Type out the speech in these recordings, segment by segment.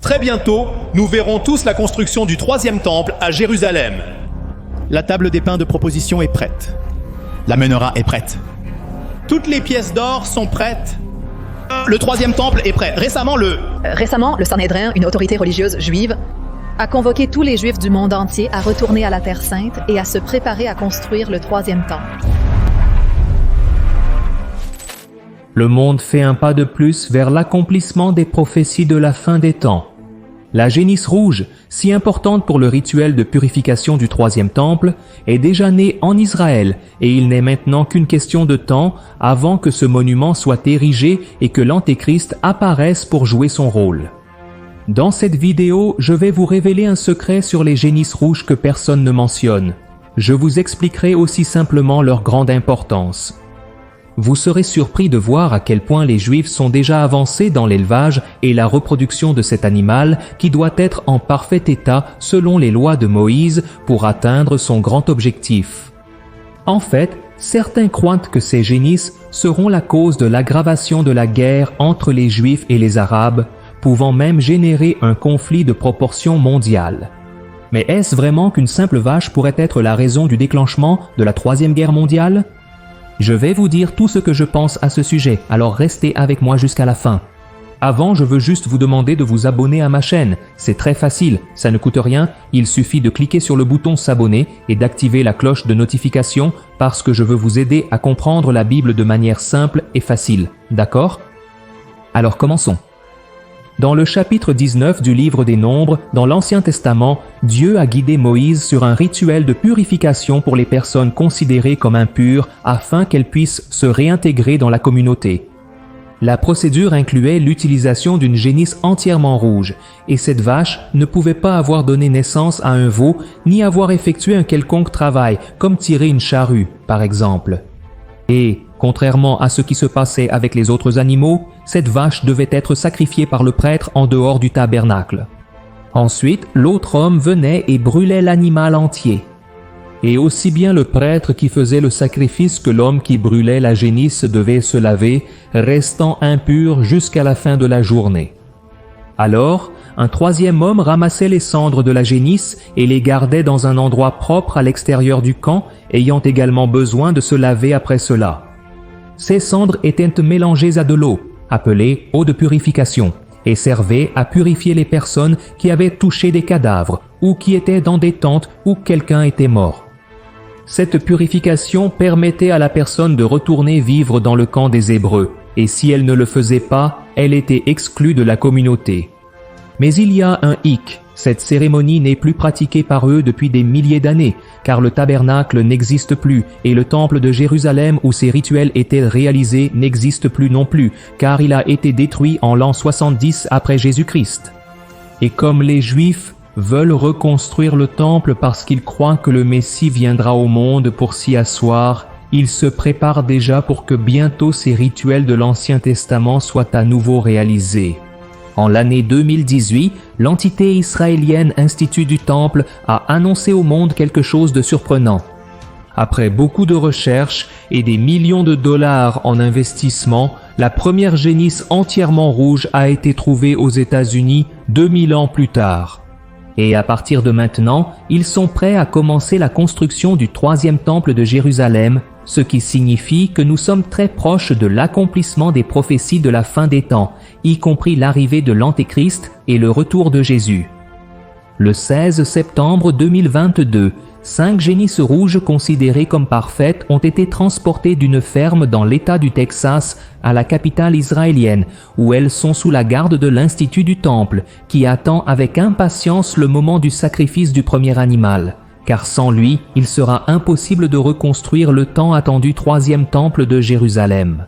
Très bientôt, nous verrons tous la construction du troisième temple à Jérusalem. La table des pains de proposition est prête. La menorah est prête. Toutes les pièces d'or sont prêtes. Le troisième temple est prêt. Récemment, le Sanhédrin, une autorité religieuse juive, a convoqué tous les Juifs du monde entier à retourner à la Terre Sainte et à se préparer à construire le troisième temple. Le monde fait un pas de plus vers l'accomplissement des prophéties de la fin des temps. La génisse rouge, si importante pour le rituel de purification du troisième temple, est déjà née en Israël et il n'est maintenant qu'une question de temps avant que ce monument soit érigé et que l'Antéchrist apparaisse pour jouer son rôle. Dans cette vidéo, je vais vous révéler un secret sur les génisses rouges que personne ne mentionne. Je vous expliquerai aussi simplement leur grande importance. Vous serez surpris de voir à quel point les Juifs sont déjà avancés dans l'élevage et la reproduction de cet animal qui doit être en parfait état selon les lois de Moïse pour atteindre son grand objectif. En fait, certains croient que ces génisses seront la cause de l'aggravation de la guerre entre les Juifs et les Arabes, pouvant même générer un conflit de proportions mondiales. Mais est-ce vraiment qu'une simple vache pourrait être la raison du déclenchement de la Troisième Guerre mondiale? Je vais vous dire tout ce que je pense à ce sujet, alors restez avec moi jusqu'à la fin. Avant, je veux juste vous demander de vous abonner à ma chaîne. C'est très facile, ça ne coûte rien, il suffit de cliquer sur le bouton s'abonner et d'activer la cloche de notification parce que je veux vous aider à comprendre la Bible de manière simple et facile, d'accord? Alors commençons. Dans le chapitre 19 du livre des Nombres, dans l'Ancien Testament, Dieu a guidé Moïse sur un rituel de purification pour les personnes considérées comme impures afin qu'elles puissent se réintégrer dans la communauté. La procédure incluait l'utilisation d'une génisse entièrement rouge, et cette vache ne pouvait pas avoir donné naissance à un veau ni avoir effectué un quelconque travail, comme tirer une charrue, par exemple. Et, contrairement à ce qui se passait avec les autres animaux, cette vache devait être sacrifiée par le prêtre en dehors du tabernacle. Ensuite, l'autre homme venait et brûlait l'animal entier. Et aussi bien le prêtre qui faisait le sacrifice que l'homme qui brûlait la génisse devaient se laver, restant impurs jusqu'à la fin de la journée. Alors, un troisième homme ramassait les cendres de la génisse et les gardait dans un endroit propre à l'extérieur du camp, ayant également besoin de se laver après cela. Ces cendres étaient mélangées à de l'eau, appelée eau de purification, et servaient à purifier les personnes qui avaient touché des cadavres ou qui étaient dans des tentes où quelqu'un était mort. Cette purification permettait à la personne de retourner vivre dans le camp des Hébreux, et si elle ne le faisait pas, elle était exclue de la communauté. Mais il y a un hic, cette cérémonie n'est plus pratiquée par eux depuis des milliers d'années, car le tabernacle n'existe plus et le temple de Jérusalem où ces rituels étaient réalisés n'existe plus non plus, car il a été détruit en l'an 70 après Jésus-Christ. Et comme les Juifs veulent reconstruire le temple parce qu'ils croient que le Messie viendra au monde pour s'y asseoir, ils se préparent déjà pour que bientôt ces rituels de l'Ancien Testament soient à nouveau réalisés. En l'année 2018, l'entité israélienne Institut du Temple a annoncé au monde quelque chose de surprenant. Après beaucoup de recherches et des millions de dollars en investissement, la première génisse entièrement rouge a été trouvée aux États-Unis 2000 ans plus tard. Et à partir de maintenant, ils sont prêts à commencer la construction du troisième temple de Jérusalem, ce qui signifie que nous sommes très proches de l'accomplissement des prophéties de la fin des temps, y compris l'arrivée de l'Antéchrist et le retour de Jésus. Le 16 septembre 2022, 5 génisses rouges considérées comme parfaites ont été transportées d'une ferme dans l'État du Texas à la capitale israélienne, où elles sont sous la garde de l'Institut du Temple, qui attend avec impatience le moment du sacrifice du premier animal. Car sans lui, il sera impossible de reconstruire le tant attendu troisième temple de Jérusalem.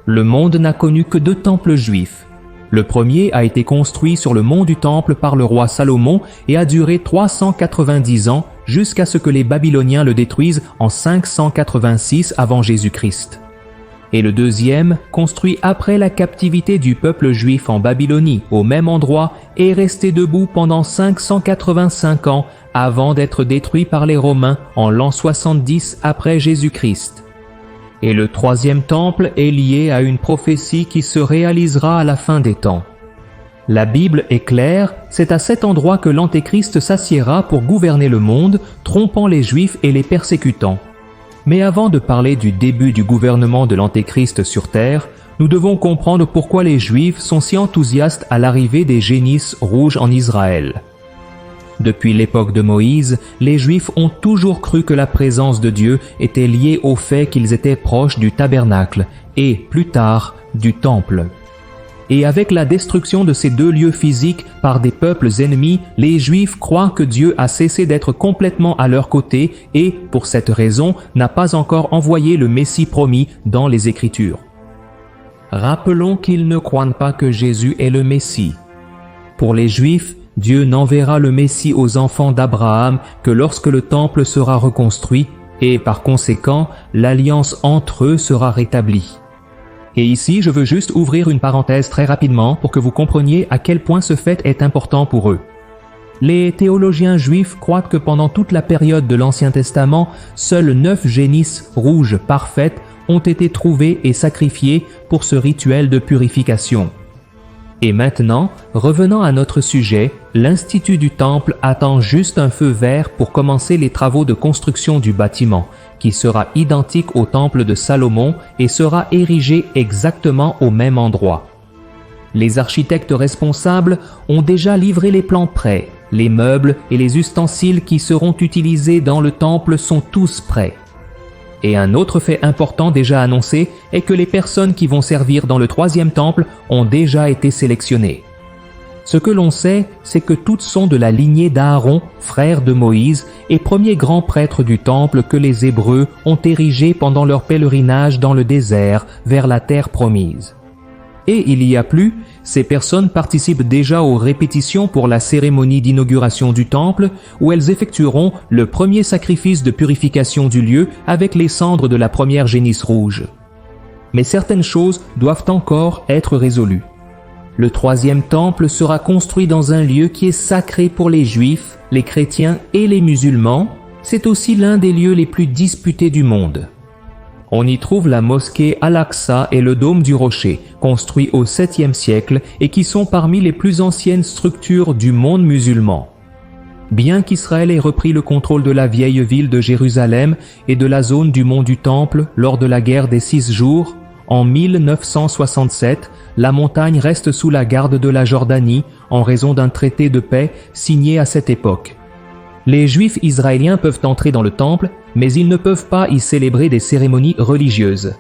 Le monde n'a connu que 2 temples juifs. Le premier a été construit sur le mont du Temple par le roi Salomon et a duré 390 ans jusqu'à ce que les Babyloniens le détruisent en 586 avant Jésus-Christ. Et le deuxième, construit après la captivité du peuple juif en Babylonie au même endroit, est resté debout pendant 585 ans avant d'être détruit par les Romains en l'an 70 après Jésus-Christ. Et le troisième temple est lié à une prophétie qui se réalisera à la fin des temps. La Bible est claire, c'est à cet endroit que l'Antéchrist s'assiera pour gouverner le monde, trompant les Juifs et les persécutant. Mais avant de parler du début du gouvernement de l'Antéchrist sur terre, nous devons comprendre pourquoi les Juifs sont si enthousiastes à l'arrivée des génisses rouges en Israël. Depuis l'époque de Moïse, les Juifs ont toujours cru que la présence de Dieu était liée au fait qu'ils étaient proches du tabernacle et, plus tard, du temple. Et avec la destruction de ces deux lieux physiques par des peuples ennemis, les Juifs croient que Dieu a cessé d'être complètement à leur côté et, pour cette raison, n'a pas encore envoyé le Messie promis dans les Écritures. Rappelons qu'ils ne croient pas que Jésus est le Messie. Pour les Juifs, Dieu n'enverra le Messie aux enfants d'Abraham que lorsque le temple sera reconstruit et, par conséquent, l'alliance entre eux sera rétablie. Et ici, je veux juste ouvrir une parenthèse très rapidement pour que vous compreniez à quel point ce fait est important pour eux. Les théologiens juifs croient que pendant toute la période de l'Ancien Testament, seules 9 génisses rouges parfaites ont été trouvées et sacrifiées pour ce rituel de purification. Et maintenant, revenant à notre sujet, l'Institut du Temple attend juste un feu vert pour commencer les travaux de construction du bâtiment, qui sera identique au Temple de Salomon et sera érigé exactement au même endroit. Les architectes responsables ont déjà livré les plans prêts, les meubles et les ustensiles qui seront utilisés dans le temple sont tous prêts. Et un autre fait important déjà annoncé est que les personnes qui vont servir dans le 3e temple ont déjà été sélectionnées. Ce que l'on sait, c'est que toutes sont de la lignée d'Aaron, frère de Moïse, et premier grand prêtre du temple que les Hébreux ont érigé pendant leur pèlerinage dans le désert vers la terre promise. Et il y a plus, ces personnes participent déjà aux répétitions pour la cérémonie d'inauguration du temple, où elles effectueront le premier sacrifice de purification du lieu avec les cendres de la première génisse rouge. Mais certaines choses doivent encore être résolues. Le 3e temple sera construit dans un lieu qui est sacré pour les Juifs, les chrétiens et les musulmans. C'est aussi l'un des lieux les plus disputés du monde. On y trouve la mosquée Al-Aqsa et le dôme du rocher, construits au 7e siècle et qui sont parmi les plus anciennes structures du monde musulman. Bien qu'Israël ait repris le contrôle de la vieille ville de Jérusalem et de la zone du mont du Temple lors de la guerre des 6 jours, en 1967, la montagne reste sous la garde de la Jordanie en raison d'un traité de paix signé à cette époque. Les Juifs israéliens peuvent entrer dans le temple, mais ils ne peuvent pas y célébrer des cérémonies religieuses.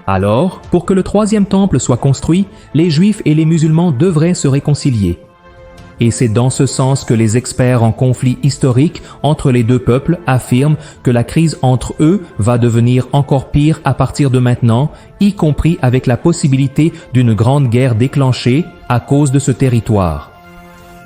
Alors, pour que le 3e temple soit construit, les Juifs et les musulmans devraient se réconcilier. Et c'est dans ce sens que les experts en conflit historique entre les deux peuples affirment que la crise entre eux va devenir encore pire à partir de maintenant, y compris avec la possibilité d'une grande guerre déclenchée à cause de ce territoire.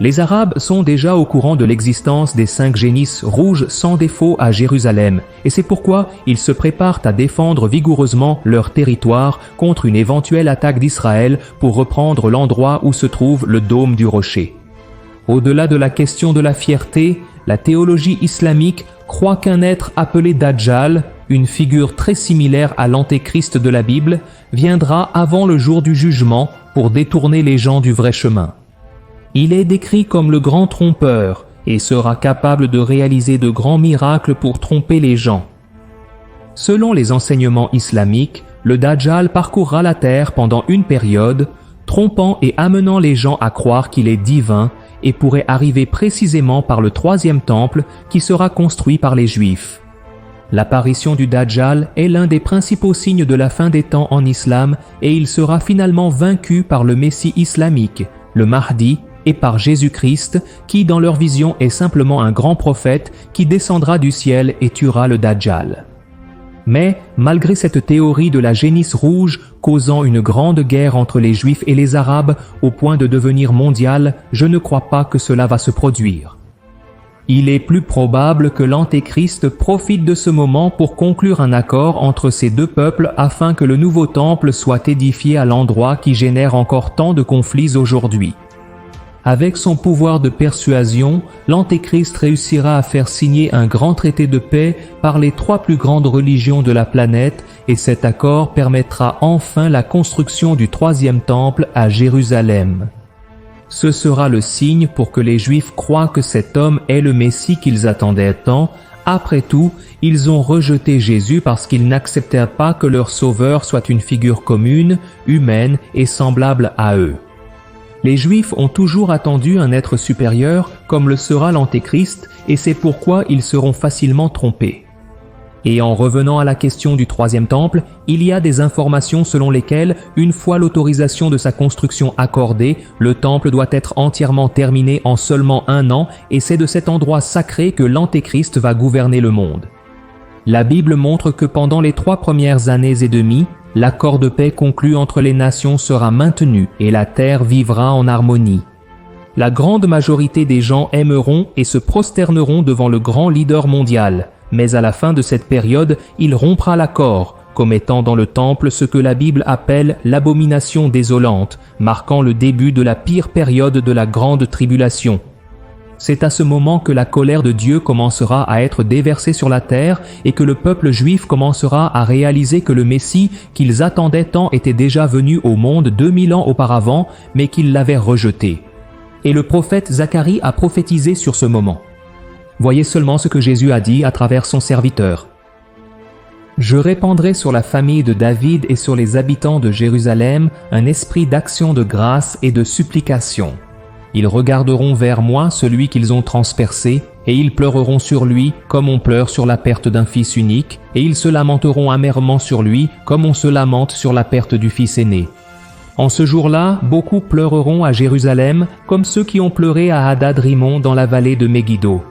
Les Arabes sont déjà au courant de l'existence des 5 génisses rouges sans défaut à Jérusalem, et c'est pourquoi ils se préparent à défendre vigoureusement leur territoire contre une éventuelle attaque d'Israël pour reprendre l'endroit où se trouve le dôme du rocher. Au-delà de la question de la fierté, la théologie islamique croit qu'un être appelé Dajjal, une figure très similaire à l'Antéchrist de la Bible, viendra avant le jour du jugement pour détourner les gens du vrai chemin. Il est décrit comme le grand trompeur et sera capable de réaliser de grands miracles pour tromper les gens. Selon les enseignements islamiques, le Dajjal parcourra la terre pendant une période, trompant et amenant les gens à croire qu'il est divin et pourrait arriver précisément par le 3e temple qui sera construit par les Juifs. L'apparition du Dajjal est l'un des principaux signes de la fin des temps en islam et il sera finalement vaincu par le Messie islamique, le Mahdi, et par Jésus-Christ, qui dans leur vision est simplement un grand prophète qui descendra du ciel et tuera le Dajjal. Mais, malgré cette théorie de la génisse rouge causant une grande guerre entre les Juifs et les Arabes au point de devenir mondiale, je ne crois pas que cela va se produire. Il est plus probable que l'Antéchrist profite de ce moment pour conclure un accord entre ces deux peuples afin que le nouveau temple soit édifié à l'endroit qui génère encore tant de conflits aujourd'hui. Avec son pouvoir de persuasion, l'Antéchrist réussira à faire signer un grand traité de paix par les 3 plus grandes religions de la planète et cet accord permettra enfin la construction du 3e temple à Jérusalem. Ce sera le signe pour que les Juifs croient que cet homme est le Messie qu'ils attendaient tant. Après tout, ils ont rejeté Jésus parce qu'ils n'acceptèrent pas que leur Sauveur soit une figure commune, humaine et semblable à eux. Les Juifs ont toujours attendu un être supérieur comme le sera l'Antéchrist et c'est pourquoi ils seront facilement trompés. Et en revenant à la question du troisième temple, il y a des informations selon lesquelles, une fois l'autorisation de sa construction accordée, le temple doit être entièrement terminé en seulement 1 an et c'est de cet endroit sacré que l'Antéchrist va gouverner le monde. La Bible montre que pendant les 3 premières années et demie, l'accord de paix conclu entre les nations sera maintenu et la terre vivra en harmonie. La grande majorité des gens aimeront et se prosterneront devant le grand leader mondial. Mais à la fin de cette période, il rompra l'accord, comme étant dans le temple ce que la Bible appelle l'abomination désolante, marquant le début de la pire période de la grande tribulation. C'est à ce moment que la colère de Dieu commencera à être déversée sur la terre et que le peuple juif commencera à réaliser que le Messie qu'ils attendaient tant était déjà venu au monde 2000 ans auparavant, mais qu'ils l'avaient rejeté. Et le prophète Zacharie a prophétisé sur ce moment. Voyez seulement ce que Jésus a dit à travers son serviteur. « Je répandrai sur la famille de David et sur les habitants de Jérusalem un esprit d'action de grâce et de supplication. Ils regarderont vers moi celui qu'ils ont transpercé, et ils pleureront sur lui comme on pleure sur la perte d'un fils unique, et ils se lamenteront amèrement sur lui comme on se lamente sur la perte du fils aîné. En ce jour-là, beaucoup pleureront à Jérusalem comme ceux qui ont pleuré à Hadad-Rimon dans la vallée de Megiddo.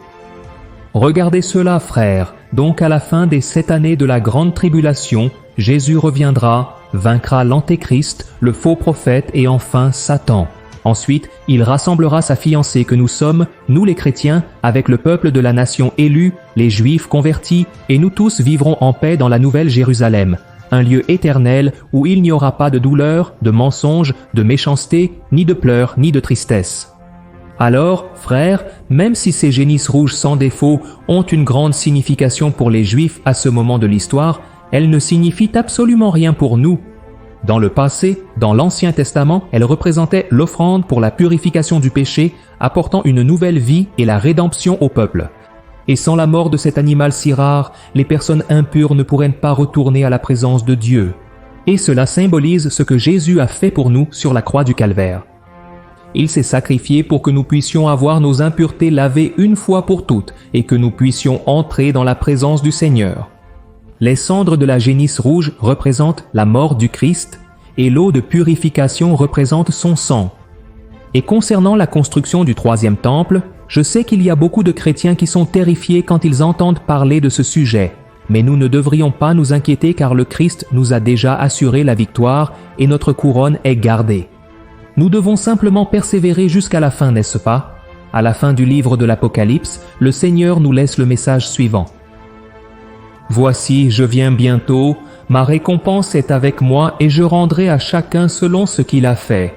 Regardez cela, frères, donc à la fin des 7 années de la grande tribulation, Jésus reviendra, vaincra l'Antéchrist, le faux prophète et enfin Satan. Ensuite, il rassemblera sa fiancée que nous sommes, nous les chrétiens, avec le peuple de la nation élue, les Juifs convertis, et nous tous vivrons en paix dans la nouvelle Jérusalem, un lieu éternel où il n'y aura pas de douleur, de mensonge, de méchanceté, ni de pleurs, ni de tristesse. Alors, frères, même si ces génisses rouges sans défaut ont une grande signification pour les Juifs à ce moment de l'histoire, elles ne signifient absolument rien pour nous. Dans le passé, dans l'Ancien Testament, elles représentaient l'offrande pour la purification du péché, apportant une nouvelle vie et la rédemption au peuple. Et sans la mort de cet animal si rare, les personnes impures ne pourraient pas retourner à la présence de Dieu. Et cela symbolise ce que Jésus a fait pour nous sur la croix du Calvaire. Il s'est sacrifié pour que nous puissions avoir nos impuretés lavées une fois pour toutes et que nous puissions entrer dans la présence du Seigneur. Les cendres de la génisse rouge représentent la mort du Christ et l'eau de purification représente son sang. Et concernant la construction du troisième temple, je sais qu'il y a beaucoup de chrétiens qui sont terrifiés quand ils entendent parler de ce sujet. Mais nous ne devrions pas nous inquiéter car le Christ nous a déjà assuré la victoire et notre couronne est gardée. Nous devons simplement persévérer jusqu'à la fin, n'est-ce pas? À la fin du livre de l'Apocalypse, le Seigneur nous laisse le message suivant. « Voici, je viens bientôt, ma récompense est avec moi et je rendrai à chacun selon ce qu'il a fait.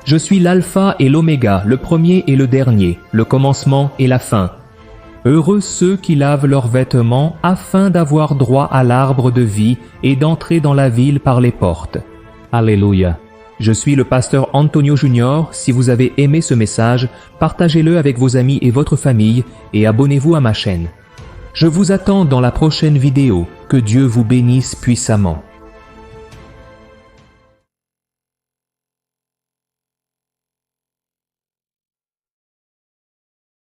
Je suis l'alpha et l'oméga, le premier et le dernier, le commencement et la fin. Heureux ceux qui lavent leurs vêtements afin d'avoir droit à l'arbre de vie et d'entrer dans la ville par les portes. Alléluia. Je suis le pasteur Antonio Junior. Si vous avez aimé ce message, partagez-le avec vos amis et votre famille et abonnez-vous à ma chaîne. Je vous attends dans la prochaine vidéo. Que Dieu vous bénisse puissamment.